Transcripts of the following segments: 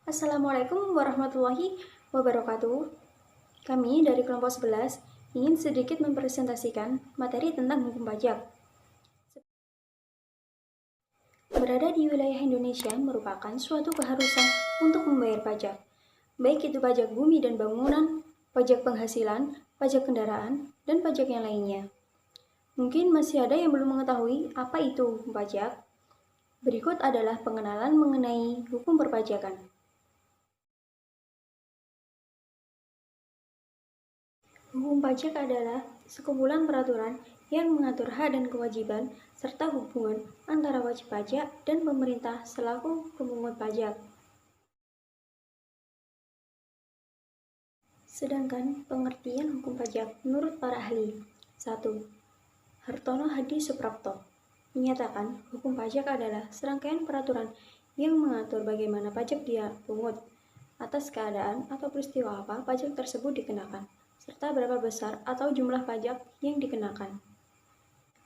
Assalamualaikum warahmatullahi wabarakatuh. Kami dari kelompok 11 ingin sedikit mempresentasikan materi tentang hukum pajak. Berada di wilayah Indonesia merupakan suatu keharusan untuk membayar pajak, baik itu pajak bumi dan bangunan, pajak penghasilan, pajak kendaraan, dan pajak yang lainnya. Mungkin masih ada yang belum mengetahui apa itu hukum pajak. Berikut adalah pengenalan mengenai hukum perpajakan. Hukum pajak adalah sekumpulan peraturan yang mengatur hak dan kewajiban serta hubungan antara wajib pajak dan pemerintah selaku pemungut pajak. Sedangkan pengertian hukum pajak menurut para ahli. 1. Hartono Hadi Suprapto menyatakan hukum pajak adalah serangkaian peraturan yang mengatur bagaimana pajak dia pungut, atas keadaan atau peristiwa apa pajak tersebut dikenakan, serta berapa besar atau jumlah pajak yang dikenakan.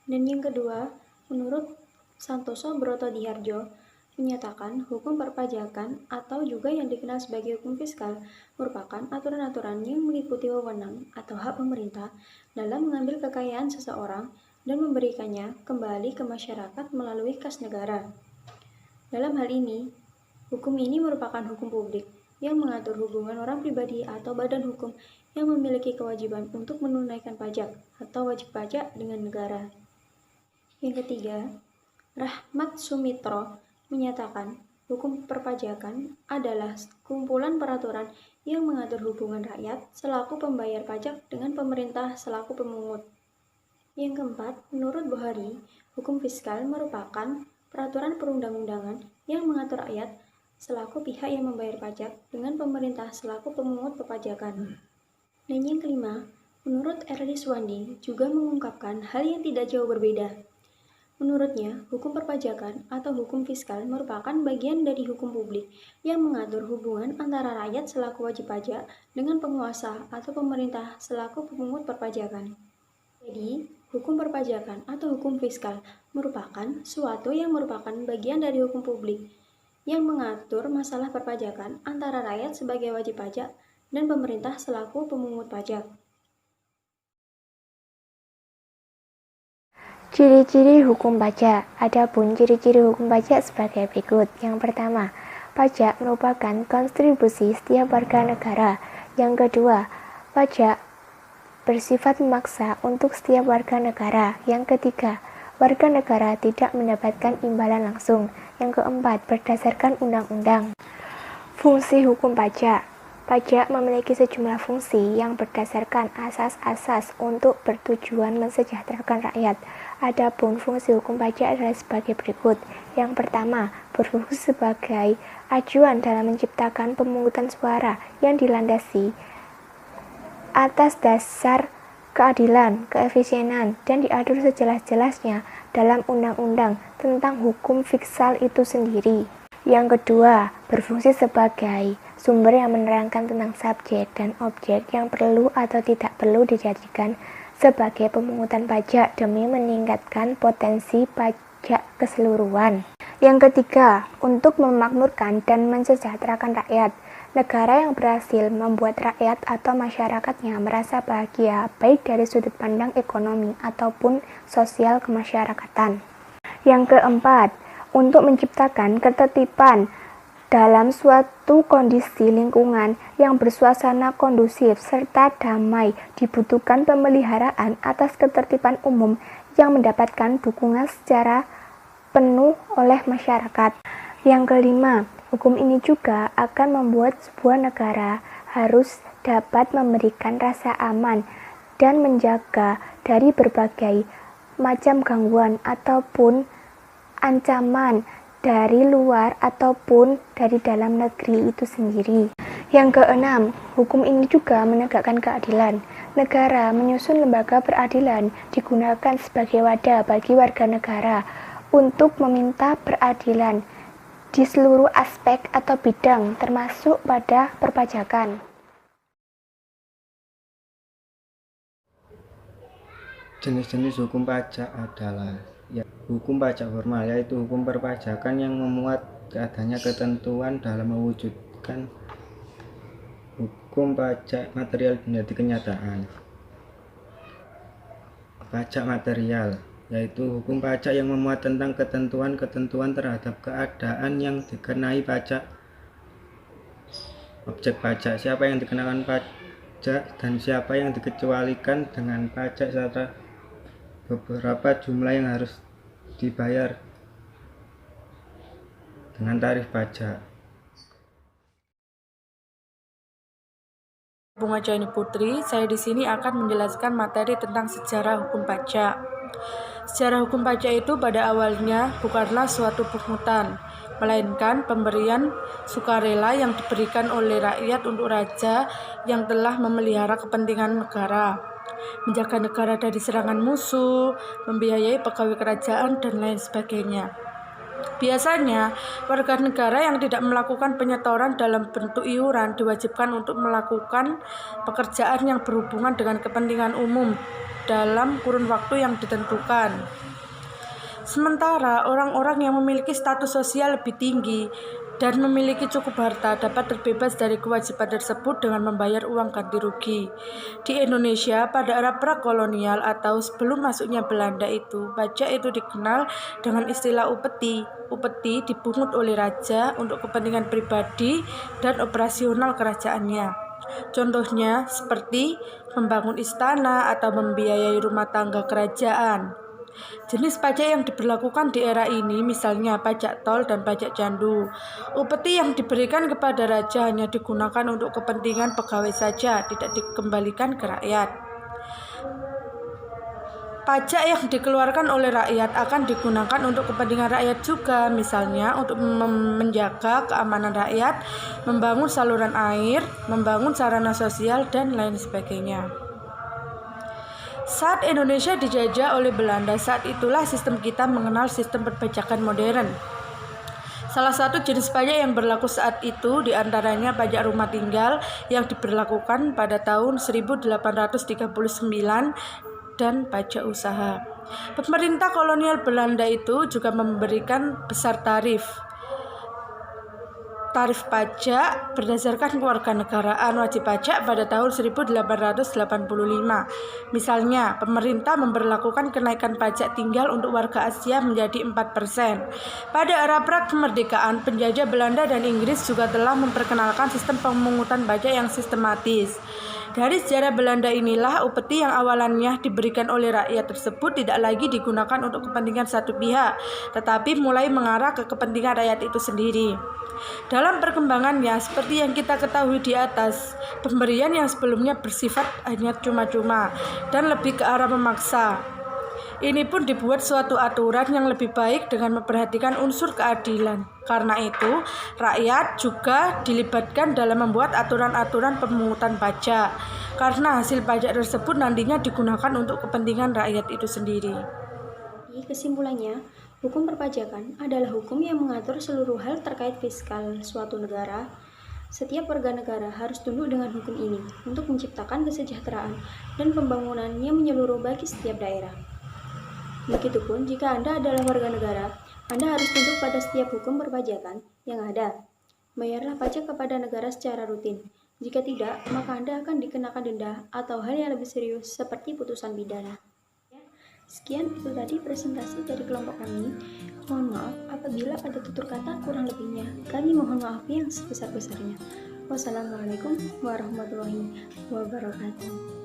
Dan yang kedua, menurut Santoso Brotodiharjo, menyatakan hukum perpajakan atau juga yang dikenal sebagai hukum fiskal merupakan aturan-aturan yang meliputi wewenang atau hak pemerintah dalam mengambil kekayaan seseorang dan memberikannya kembali ke masyarakat melalui kas negara. Dalam hal ini, hukum ini merupakan hukum publik yang mengatur hubungan orang pribadi atau badan hukum yang memiliki kewajiban untuk menunaikan pajak atau wajib pajak dengan negara. Yang ketiga, Rahmat Sumitro menyatakan hukum perpajakan adalah kumpulan peraturan yang mengatur hubungan rakyat selaku pembayar pajak dengan pemerintah selaku pemungut. Yang keempat, menurut Bohari, hukum fiskal merupakan peraturan perundang-undangan yang mengatur rakyat selaku pihak yang membayar pajak dengan pemerintah selaku pemungut perpajakan. Dan yang kelima, menurut Erli Suwandi juga mengungkapkan hal yang tidak jauh berbeda. Menurutnya, hukum perpajakan atau hukum fiskal merupakan bagian dari hukum publik yang mengatur hubungan antara rakyat selaku wajib pajak dengan penguasa atau pemerintah selaku pemungut perpajakan. Jadi, hukum perpajakan atau hukum fiskal merupakan suatu yang merupakan bagian dari hukum publik yang mengatur masalah perpajakan antara rakyat sebagai wajib pajak dan pemerintah selaku pemungut pajak. Ciri-ciri hukum pajak. Adapun ciri-ciri hukum pajak sebagai berikut. Yang pertama, pajak merupakan kontribusi setiap warga negara. Yang kedua, pajak bersifat memaksa untuk setiap warga negara. Yang ketiga, warga negara tidak mendapatkan imbalan langsung. Yang keempat, berdasarkan undang-undang. Fungsi hukum pajak. Pajak memiliki sejumlah fungsi yang berdasarkan asas-asas untuk bertujuan mensejahterakan rakyat. Adapun fungsi hukum pajak adalah sebagai berikut. Yang pertama, berfungsi sebagai acuan dalam menciptakan pemungutan suara yang dilandasi atas dasar keadilan, keefisienan, dan diatur sejelas-jelasnya dalam undang-undang tentang hukum fiskal itu sendiri. Yang kedua, berfungsi sebagai sumber yang menerangkan tentang subjek dan objek yang perlu atau tidak perlu dijadikan sebagai pemungutan pajak demi meningkatkan potensi pajak keseluruhan. Yang ketiga, untuk memakmurkan dan mensejahterakan rakyat. Negara yang berhasil membuat rakyat atau masyarakatnya merasa bahagia baik dari sudut pandang ekonomi ataupun sosial kemasyarakatan. Yang keempat, untuk menciptakan ketertiban dalam suatu kondisi lingkungan yang bersuasana kondusif serta damai, dibutuhkan pemeliharaan atas ketertiban umum yang mendapatkan dukungan secara penuh oleh masyarakat. Yang kelima, hukum ini juga akan membuat sebuah negara harus dapat memberikan rasa aman dan menjaga dari berbagai macam gangguan ataupun ancaman dari luar ataupun dari dalam negeri itu sendiri. Yang keenam, hukum ini juga menegakkan keadilan. Negara menyusun lembaga peradilan digunakan sebagai wadah bagi warga negara untuk meminta peradilan di seluruh aspek atau bidang termasuk pada perpajakan. Jenis-jenis hukum pajak adalah hukum pajak formal, yaitu hukum perpajakan yang memuat adanya ketentuan dalam mewujud mewujudkan hukum pajak material menjadi kenyataan. Pajak material yaitu hukum pajak yang memuat tentang ketentuan-ketentuan terhadap keadaan yang dikenai pajak, objek pajak, siapa yang dikenakan pajak, dan siapa yang dikecualikan dengan pajak, serta beberapa jumlah yang harus dibayar dengan tarif pajak. Bunga Jaini Putri, saya di sini akan menjelaskan materi tentang sejarah hukum pajak. Sejarah hukum pajak itu pada awalnya bukanlah suatu pungutan, melainkan pemberian sukarela yang diberikan oleh rakyat untuk raja yang telah memelihara kepentingan negara, menjaga negara dari serangan musuh, membiayai pegawai kerajaan, dan lain sebagainya. Biasanya, warga negara yang tidak melakukan penyetoran dalam bentuk iuran diwajibkan untuk melakukan pekerjaan yang berhubungan dengan kepentingan umum dalam kurun waktu yang ditentukan. Sementara orang-orang yang memiliki status sosial lebih tinggi dan memiliki cukup harta dapat terbebas dari kewajiban tersebut dengan membayar uang ganti rugi. Di Indonesia, pada era prakolonial atau sebelum masuknya Belanda itu, pajak itu dikenal dengan istilah upeti. Upeti dipungut oleh raja untuk kepentingan pribadi dan operasional kerajaannya. Contohnya seperti membangun istana atau membiayai rumah tangga kerajaan. Jenis pajak yang diberlakukan di era ini misalnya pajak tol dan pajak candu. Upeti yang diberikan kepada raja hanya digunakan untuk kepentingan pegawai saja, tidak dikembalikan ke rakyat. Pajak yang dikeluarkan oleh rakyat akan digunakan untuk kepentingan rakyat juga, misalnya untuk menjaga keamanan rakyat, membangun saluran air, membangun sarana sosial, dan lain sebagainya. Saat Indonesia dijajah oleh Belanda, saat itulah sistem kita mengenal sistem perpajakan modern. Salah satu jenis pajak yang berlaku saat itu diantaranya pajak rumah tinggal yang diberlakukan pada tahun 1839 dan pajak usaha. Pemerintah kolonial Belanda itu juga memberikan besar tarif pajak berdasarkan kewarganegaraan wajib pajak pada tahun 1885. Misalnya, pemerintah memberlakukan kenaikan pajak tinggal untuk warga Asia menjadi 4%. Pada era pra-kemerdekaan, penjajah Belanda dan Inggris juga telah memperkenalkan sistem pemungutan pajak yang sistematis. Dari sejarah Belanda inilah upeti yang awalannya diberikan oleh rakyat tersebut tidak lagi digunakan untuk kepentingan satu pihak, tetapi mulai mengarah ke kepentingan rakyat itu sendiri. Dalam perkembangannya, seperti yang kita ketahui di atas, pemberian yang sebelumnya bersifat hanya cuma-cuma dan lebih ke arah memaksa. Ini pun dibuat suatu aturan yang lebih baik dengan memperhatikan unsur keadilan. Karena itu, rakyat juga dilibatkan dalam membuat aturan-aturan pemungutan pajak. Karena hasil pajak tersebut nantinya digunakan untuk kepentingan rakyat itu sendiri. Jadi kesimpulannya, hukum perpajakan adalah hukum yang mengatur seluruh hal terkait fiskal suatu negara. Setiap warga negara harus tunduk dengan hukum ini untuk menciptakan kesejahteraan dan pembangunan yang menyeluruh bagi setiap daerah. Begitupun jika Anda adalah warga negara, Anda harus tunduk pada setiap hukum perpajakan yang ada. Bayarlah pajak kepada negara secara rutin. Jika tidak, maka Anda akan dikenakan denda atau hal yang lebih serius seperti putusan pidana. Sekian itu tadi presentasi dari kelompok kami. Mohon maaf apabila ada tutur kata kurang lebihnya. Kami mohon maaf yang sebesar-besarnya. Wassalamualaikum warahmatullahi wabarakatuh.